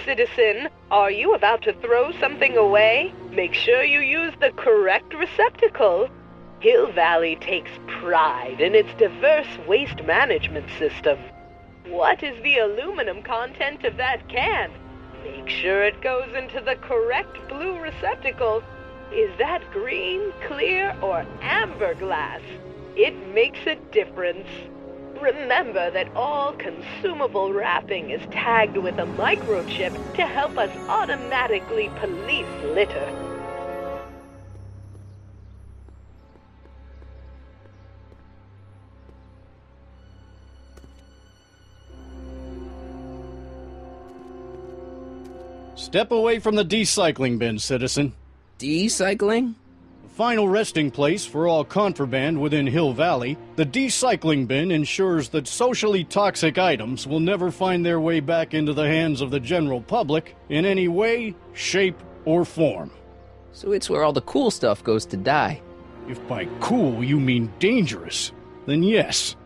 citizen. Are you about to throw something away? Make sure you use the correct receptacle. Hill Valley takes pride in its diverse waste management system. What is the aluminum content of that can? Make sure it goes into the correct blue receptacle. Is that green, clear, or amber glass? It makes a difference. Remember that all consumable wrapping is tagged with a microchip to help us automatically police litter. Step away from the decycling bin, citizen. Decycling? Final resting place for all contraband within Hill Valley, the decycling bin ensures that socially toxic items will never find their way back into the hands of the general public in any way, shape, or form. So it's where all the cool stuff goes to die. If by cool you mean dangerous, then yes.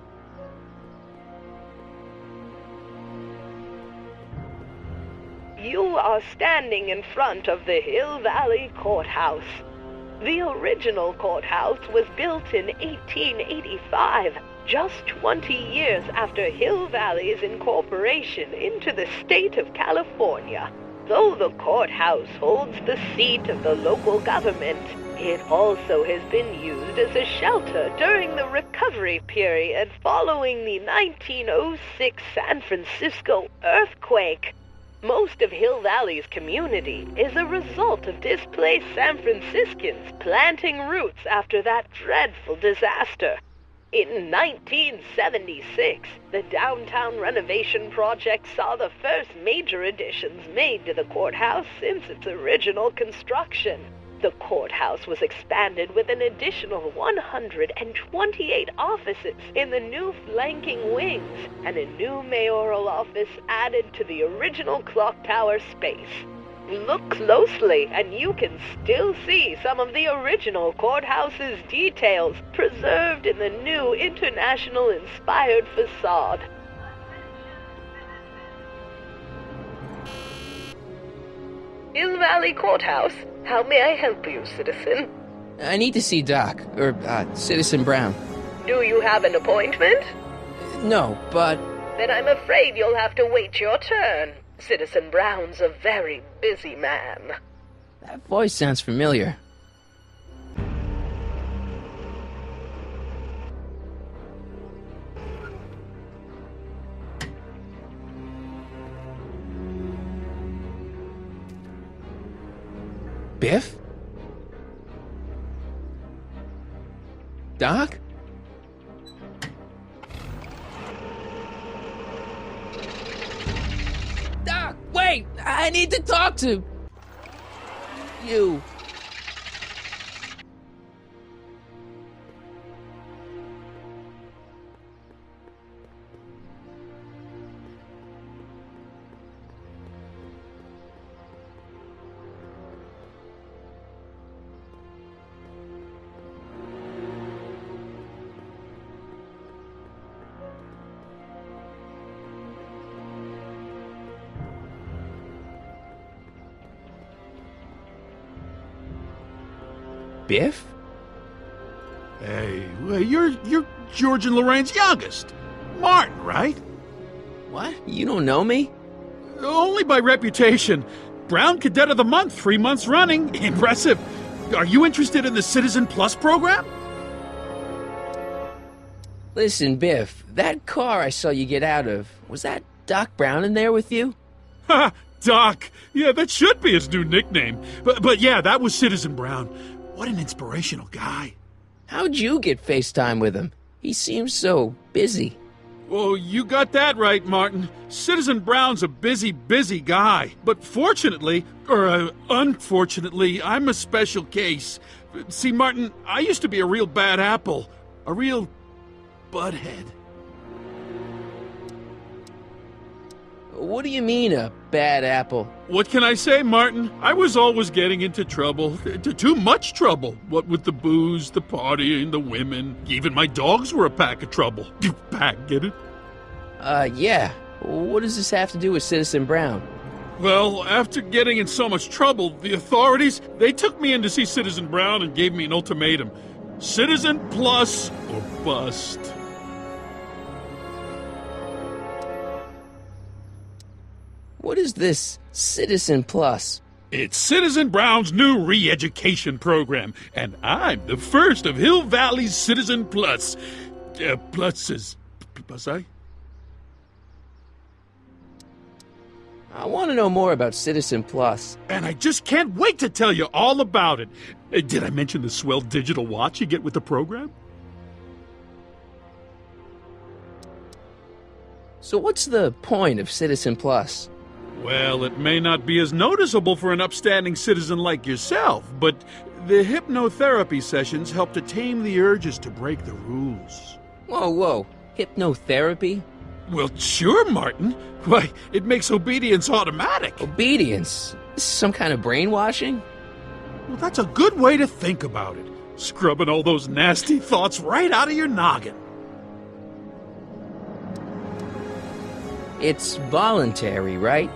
You are standing in front of the Hill Valley Courthouse. The original courthouse was built in 1885, just 20 years after Hill Valley's incorporation into the state of California. Though the courthouse holds the seat of the local government, it also has been used as a shelter during the recovery period following the 1906 San Francisco earthquake. Most of Hill Valley's community is a result of displaced San Franciscans planting roots after that dreadful disaster. In 1976, the downtown renovation project saw the first major additions made to the courthouse since its original construction. The courthouse was expanded with an additional 128 offices in the new flanking wings, and a new mayoral office added to the original clock tower space. Look closely, and you can still see some of the original courthouse's details preserved in the new international-inspired facade. Hill Valley Courthouse. How may I help you, citizen? I need to see Doc, or Citizen Brown. Do you have an appointment? No, but... Then I'm afraid you'll have to wait your turn. Citizen Brown's a very busy man. That voice sounds familiar. Biff? Doc? Doc, wait! I need to talk to you. Biff? Hey, you're George and Lorraine's youngest. Martin, right? What? You don't know me? Only by reputation. Brown Cadet of the Month, 3 months running. Impressive. Are you interested in the Citizen Plus program? Listen, Biff, that car I saw you get out of, was that Doc Brown in there with you? Ha! Doc. Yeah, that should be his new nickname. But yeah, that was Citizen Brown. What an inspirational guy. How'd you get FaceTime with him? He seems so busy. Well, you got that right, Martin. Citizen Brown's a busy guy. But fortunately, or unfortunately, I'm a special case. See, Martin, I used to be a real bad apple. A real butthead. What do you mean, a bad apple? What can I say, Martin? I was always getting into trouble. Too much trouble. What with the booze, the partying, the women. Even my dogs were a pack of trouble. Pack, get it? Yeah. What does this have to do with Citizen Brown? Well, after getting in so much trouble, the authorities, they took me in to see Citizen Brown and gave me an ultimatum. Citizen Plus or bust. What is this Citizen Plus? It's Citizen Brown's new re-education program, and I'm the first of Hill Valley's Citizen Plus. Pluses. Plus, I want to know more about Citizen Plus. And I just can't wait to tell you all about it. Did I mention the swell digital watch you get with the program? So what's the point of Citizen Plus? Well, it may not be as noticeable for an upstanding citizen like yourself, but the hypnotherapy sessions help to tame the urges to break the rules. Whoa. Hypnotherapy? Well, sure, Martin. Why, it makes obedience automatic. Obedience? This is some kind of brainwashing? Well, that's a good way to think about it. Scrubbing all those nasty thoughts right out of your noggin. It's voluntary, right?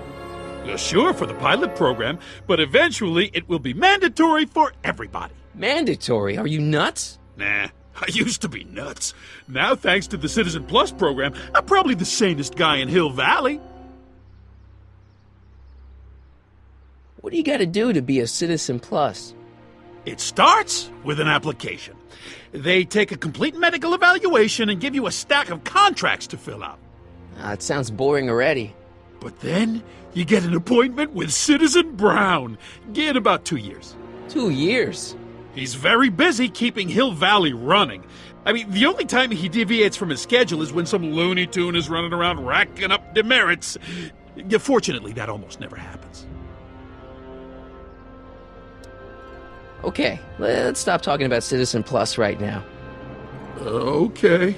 Sure, for the pilot program, but eventually it will be mandatory for everybody. Mandatory? Are you nuts? Nah, I used to be nuts. Now, thanks to the Citizen Plus program, I'm probably the sanest guy in Hill Valley. What do you gotta do to be a Citizen Plus? It starts with an application. They take a complete medical evaluation and give you a stack of contracts to fill out. It sounds boring already. But then you get an appointment with Citizen Brown. In about 2 years. 2 years? He's very busy keeping Hill Valley running. I mean, the only time he deviates from his schedule is when some Looney Tune is running around racking up demerits. Fortunately, that almost never happens. Okay, let's stop talking about Citizen Plus right now. Okay.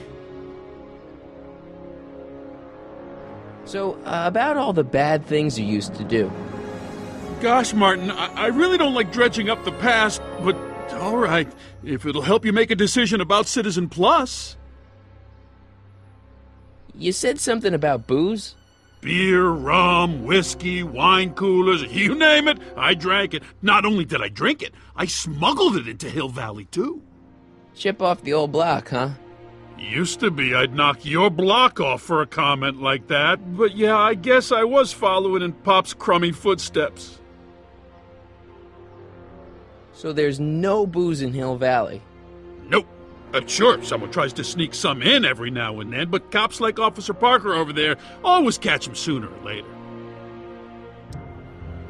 So, about all the bad things you used to do. Gosh, Martin, I really don't like dredging up the past, but all right, if it'll help you make a decision about Citizen Plus. You said something about booze? Beer, rum, whiskey, wine coolers, you name it, I drank it. Not only did I drink it, I smuggled it into Hill Valley, too. Chip off the old block, huh? Used to be I'd knock your block off for a comment like that, but yeah, I guess I was following in Pop's crummy footsteps. So there's no booze in Hill Valley? Nope. Sure, someone tries to sneak some in every now and then, but cops like Officer Parker over there always catch him sooner or later.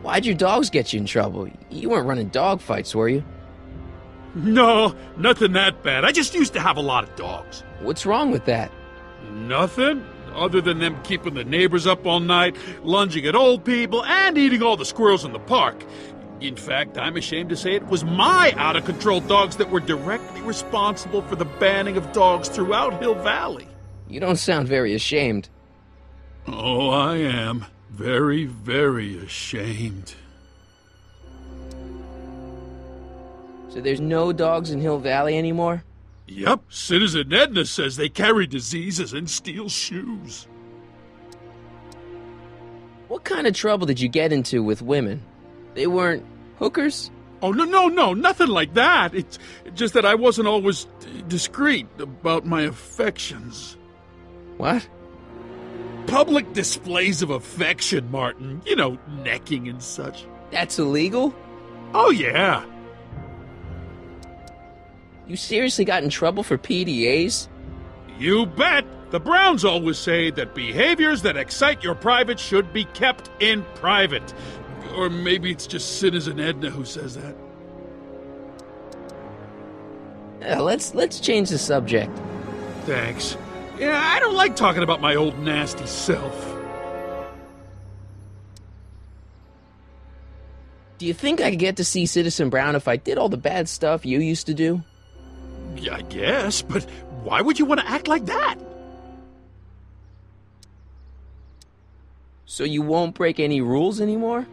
Why'd your dogs get you in trouble? You weren't running dog fights, were you? No, nothing that bad. I just used to have a lot of dogs. What's wrong with that? Nothing, other than them keeping the neighbors up all night, lunging at old people, and eating all the squirrels in the park. In fact, I'm ashamed to say it was my out-of-control dogs that were directly responsible for the banning of dogs throughout Hill Valley. You don't sound very ashamed. Oh, I am. Very, very ashamed. So there's no dogs in Hill Valley anymore? Yep, Citizen Edna says they carry diseases and steal shoes. What kind of trouble did you get into with women? They weren't hookers? Oh, no, nothing like that. It's just that I wasn't always discreet about my affections. What? Public displays of affection, Martin. You know, necking and such. That's illegal? Oh, yeah. You seriously got in trouble for PDAs? You bet! The Browns always say that behaviors that excite your private should be kept in private. Or maybe it's just Citizen Edna who says that. Let's change the subject. Thanks. Yeah, I don't like talking about my old nasty self. Do you think I could get to see Citizen Brown if I did all the bad stuff you used to do? Yeah, I guess, but why would you want to act like that? So you won't break any rules anymore?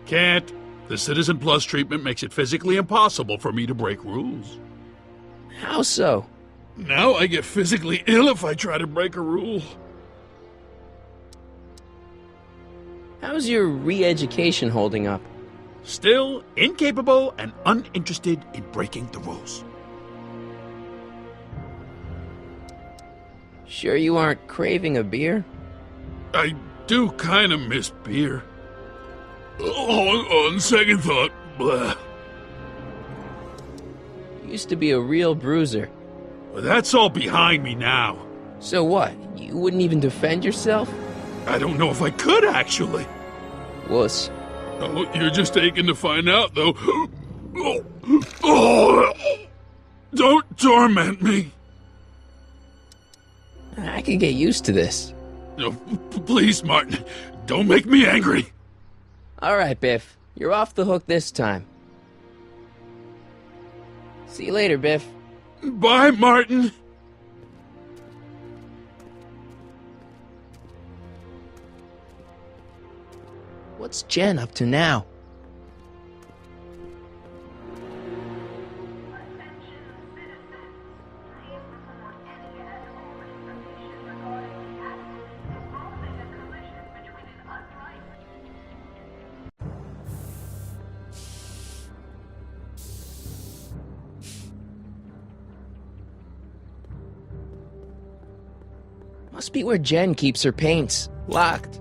Can't. The Citizen Plus treatment makes it physically impossible for me to break rules. How so? Now I get physically ill if I try to break a rule. How's your re-education holding up? Still incapable and uninterested in breaking the rules. Sure you aren't craving a beer? I do kind of miss beer. On second thought, blah. You used to be a real bruiser. That's all behind me now. So what? You wouldn't even defend yourself? I don't know if I could, actually. Wuss. Oh, you're just aching to find out, though. Oh, don't torment me. I could get used to this. No, please, Martin, don't make me angry. All right, Biff. You're off the hook this time. See you later, Biff. Bye, Martin. What's Jen up to now? Must be where Jen keeps her paints. Locked.